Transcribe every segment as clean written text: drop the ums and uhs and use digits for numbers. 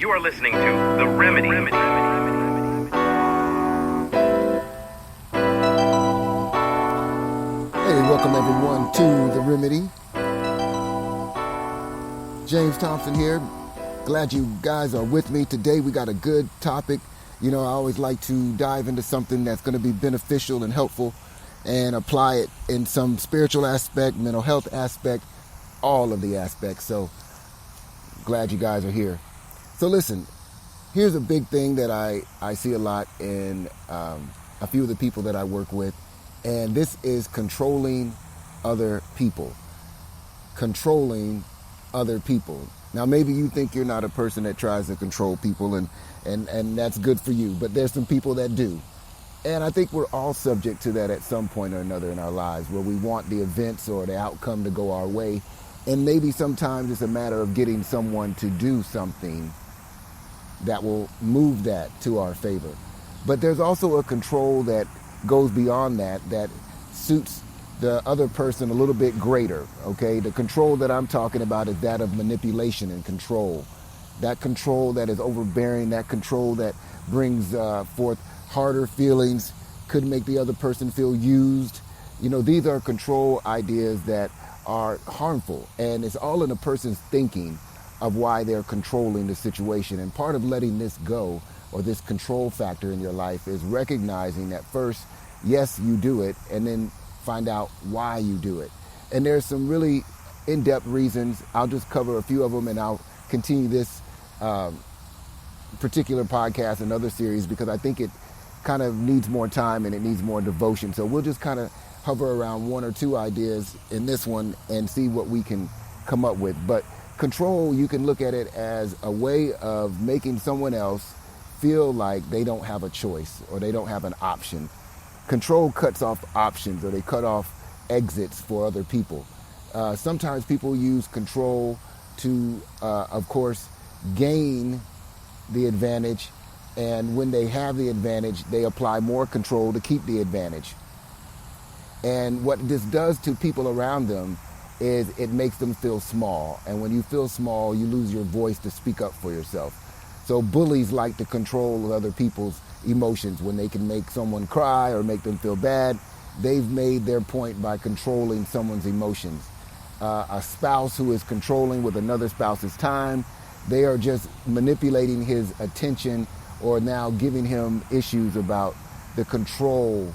You are listening to The Remedy. Hey, welcome everyone to The Remedy. James Thompson here. Glad you guys are with me. Today we got a good topic. You know, I always like to dive into something that's going to be beneficial and helpful and apply it in some spiritual aspect, mental health aspect, all of the aspects. So glad you guys are here. So listen, here's a big thing that I see a lot in a few of the people that I work with, and this is controlling other people. Controlling other people. Now, maybe you think you're not a person that tries to control people, and that's good for you, but there's some people that do. And I think we're all subject to that at some point or another in our lives, where we want the events or the outcome to go our way. And maybe sometimes it's a matter of getting someone to do something that will move that to our favor. But there's also a control that goes beyond that suits the other person a little bit greater, okay? The control that I'm talking about is that of manipulation and control. That control that is overbearing, that control that brings forth harder feelings, could make the other person feel used. You know, these are control ideas that are harmful, and it's all in a person's thinking of why they're controlling the situation. And part of letting this go, or this control factor in your life, is recognizing that first, yes, you do it, and then find out why you do it. And there's some really in-depth reasons. I'll just cover a few of them, and I'll continue this particular podcast and other series because I think it kind of needs more time and it needs more devotion. So we'll just kind of hover around one or two ideas in this one and see what we can come up with. But control, you can look at it as a way of making someone else feel like they don't have a choice or they don't have an option. Control cuts off options, or they cut off exits for other people. Sometimes people use control to, of course, gain the advantage. And when they have the advantage, they apply more control to keep the advantage. And what this does to people around them is it makes them feel small. And when you feel small, you lose your voice to speak up for yourself. So bullies like to control other people's emotions. When they can make someone cry or make them feel bad, they've made their point by controlling someone's emotions. A spouse who is controlling with another spouse's time, they are just manipulating his attention, or now giving him issues about the control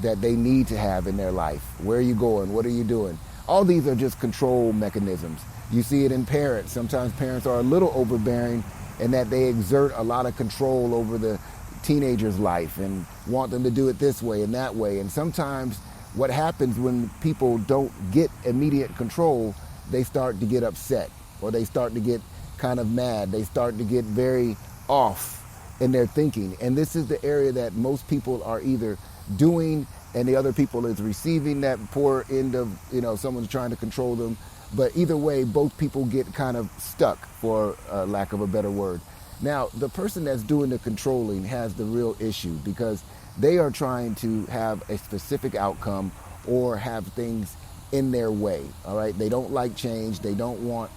that they need to have in their life. Where are you going? What are you doing? All these are just control mechanisms. You see it in parents. Sometimes parents are a little overbearing in that they exert a lot of control over the teenager's life and want them to do it this way and that way. And sometimes what happens when people don't get immediate control, they start to get upset, or they start to get kind of mad. They start to get very off in their thinking. And this is the area that most people are either doing, and the other people is receiving that poor end of, someone's trying to control them. But either way, both people get kind of stuck, for lack of a better word. Now, the person that's doing the controlling has the real issue, because they are trying to have a specific outcome or have things in their way. All right. They don't like change. They don't want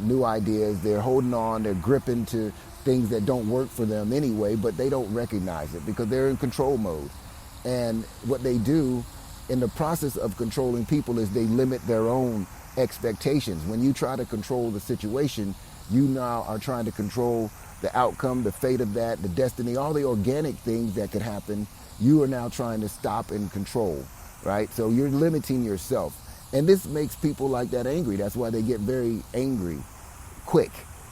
new ideas. They're holding on. They're gripping to things that don't work for them anyway, but they don't recognize it because they're in control mode. And what they do in the process of controlling people is they limit their own expectations. When you try to control the situation, you now are trying to control the outcome, the fate of that, the destiny, all the organic things that could happen. You are now trying to stop and control, right? So you're limiting yourself. And this makes people like that angry. That's why they get very angry quick,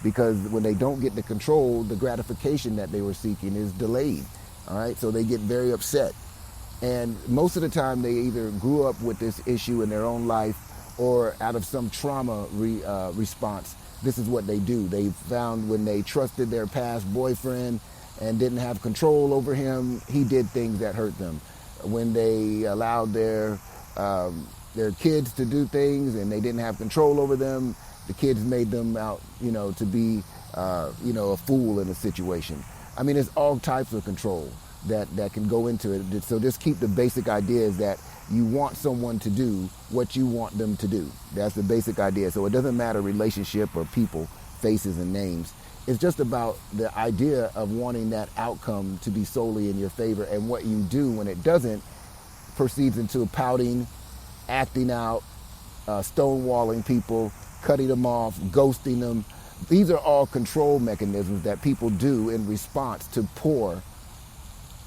because when they don't get the control, the gratification that they were seeking is delayed. All right, so they get very upset. And most of the time they either grew up with this issue in their own life, or out of some trauma response, this is what they do. They found when they trusted their past boyfriend and didn't have control over him, he did things that hurt them. When they allowed their kids to do things and they didn't have control over them, the kids made them out, to be, a fool in a situation. I mean, there's all types of control that can go into it. So just keep the basic idea is that you want someone to do what you want them to do. That's the basic idea. So it doesn't matter relationship or people, faces and names. It's just about the idea of wanting that outcome to be solely in your favor, and what you do when it doesn't proceeds into pouting, acting out, stonewalling people, cutting them off, ghosting them. These are all control mechanisms that people do in response to poor,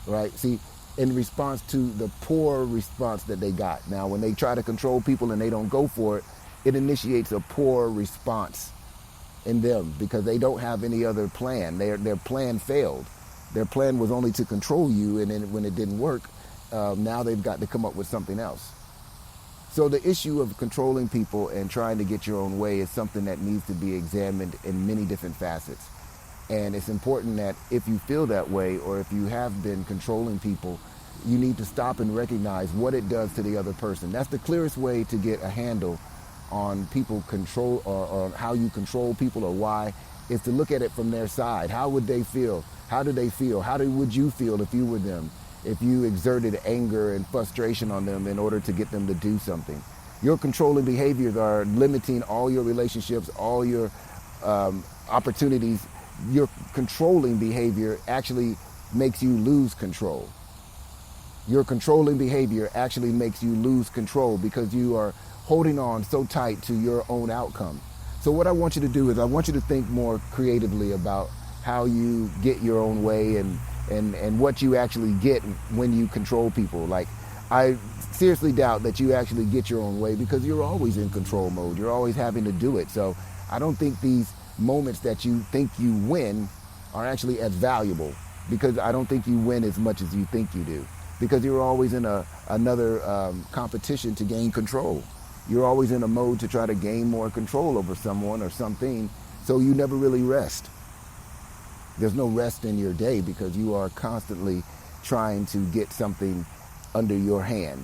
right? See, in response to the poor response that they got. Now, when they try to control people and they don't go for it, it initiates a poor response in them because they don't have any other plan. Their plan failed. Their plan was only to control you, and then when it didn't work, now they've got to come up with something else. So the issue of controlling people and trying to get your own way is something that needs to be examined in many different facets. And it's important that if you feel that way, or if you have been controlling people, you need to stop and recognize what it does to the other person. That's the clearest way to get a handle on people control, or how you control people, or why, is to look at it from their side. How would they feel? How do they feel? Would you feel if you were them? If you exerted anger and frustration on them in order to get them to do something. Your controlling behaviors are limiting all your relationships, all your opportunities. Your controlling behavior actually makes you lose control. Your controlling behavior actually makes you lose control because you are holding on so tight to your own outcome. So what I want you to do is I want you to think more creatively about how you get your own way and what you actually get when you control people. Like, I seriously doubt that you actually get your own way because you're always in control mode. You're always having to do it. So I don't think these moments that you think you win are actually as valuable, because I don't think you win as much as you think you do, because you're always in another competition to gain control. You're always in a mode to try to gain more control over someone or something, so you never really rest. There's no rest in your day because you are constantly trying to get something under your hand.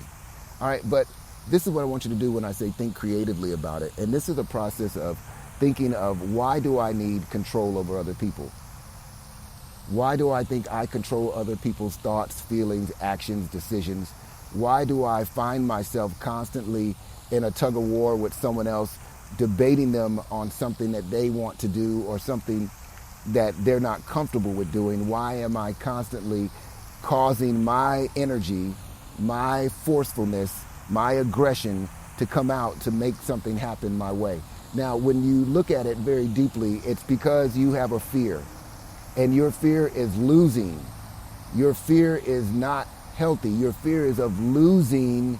All right, but this is what I want you to do when I say think creatively about it. And this is a process of thinking of, why do I need control over other people? Why do I think I control other people's thoughts, feelings, actions, decisions? Why do I find myself constantly in a tug of war with someone else, debating them on something that they want to do or something that they're not comfortable with doing? Why am I constantly causing my energy, my forcefulness, my aggression to come out to make something happen my way? Now, when you look at it very deeply, it's because you have a fear, and your fear is losing. Your fear is not healthy. Your fear is of losing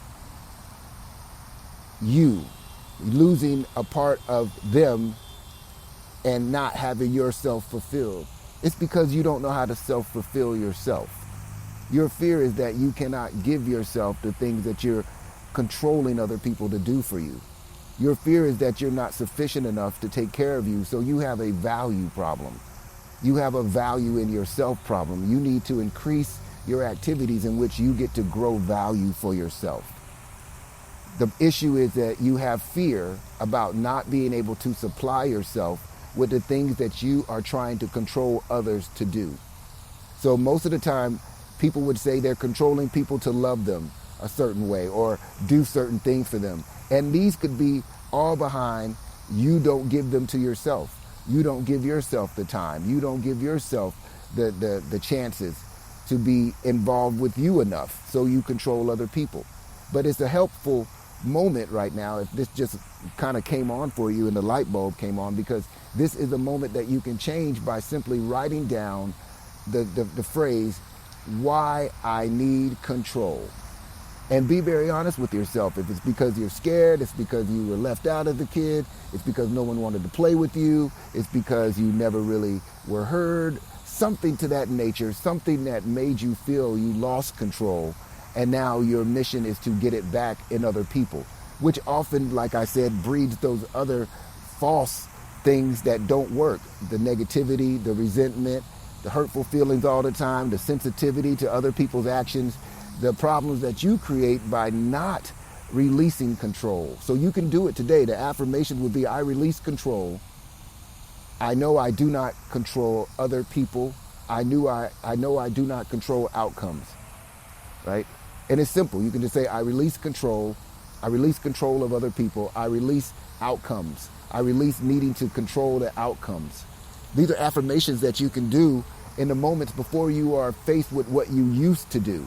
you, losing a part of them and not having yourself fulfilled. It's because you don't know how to self-fulfill yourself. Your fear is that you cannot give yourself the things that you're controlling other people to do for you. Your fear is that you're not sufficient enough to take care of you, so you have a value problem. You have a value in yourself problem. You need to increase your activities in which you get to grow value for yourself. The issue is that you have fear about not being able to supply yourself with the things that you are trying to control others to do. So most of the time, people would say they're controlling people to love them a certain way or do certain things for them. And these could be all behind you don't give them to yourself. You don't give yourself the time. You don't give yourself the chances to be involved with you enough, so you control other people. But it's a helpful moment right now if this just kind of came on for you and the light bulb came on, because this is a moment that you can change by simply writing down the phrase, why I need control. And be very honest with yourself. If it's because you're scared, it's because you were left out as a kid, it's because no one wanted to play with you, it's because you never really were heard, something to that nature, something that made you feel you lost control, and now your mission is to get it back in other people, which often, like I said, breeds those other false things that don't work. The negativity, the resentment, the hurtful feelings all the time, the sensitivity to other people's actions, the problems that you create by not releasing control. So you can do it today. The affirmation would be, I release control. I know I do not control other people. I know I do not control outcomes, right? And it's simple. You can just say, I release control. I release control of other people. I release outcomes. I release needing to control the outcomes. These are affirmations that you can do in the moments before you are faced with what you used to do.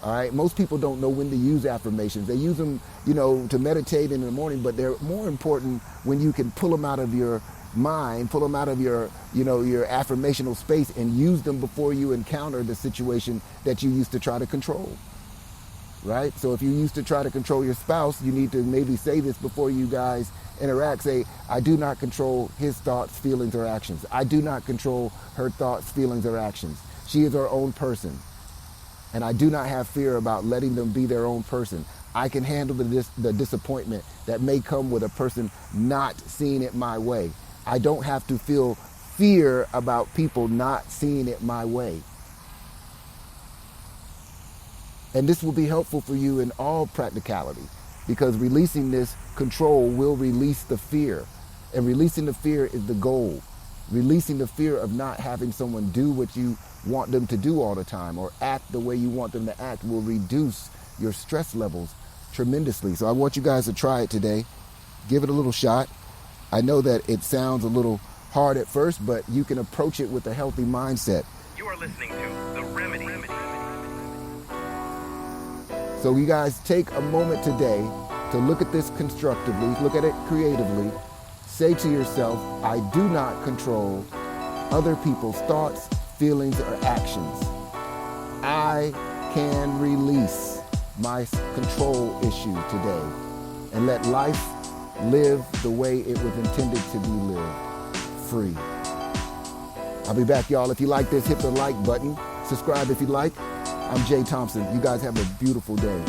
All right. Most people don't know when to use affirmations. They use them, to meditate in the morning, but they're more important when you can pull them out of your mind, pull them out of your affirmational space and use them before you encounter the situation that you used to try to control. Right? So if you used to try to control your spouse, you need to maybe say this before you guys interact. Say, I do not control his thoughts, feelings, or actions. I do not control her thoughts, feelings, or actions. She is her own person. And I do not have fear about letting them be their own person. I can handle the disappointment that may come with a person not seeing it my way. I don't have to feel fear about people not seeing it my way. And this will be helpful for you in all practicality, because releasing this control will release the fear. And releasing the fear is the goal. Releasing the fear of not having someone do what you want them to do all the time or act the way you want them to act will reduce your stress levels tremendously. So I want you guys to try it today. Give it a little shot. I know that it sounds a little hard at first, but you can approach it with a healthy mindset. You are listening to The Remedy. So you guys take a moment today to look at this constructively, look at it creatively. Say to yourself, I do not control other people's thoughts, feelings, or actions. I can release my control issue today and let life live the way it was intended to be lived, free. I'll be back, y'all. If you like this, hit the like button. Subscribe if you like. I'm Jay Thompson. You guys have a beautiful day.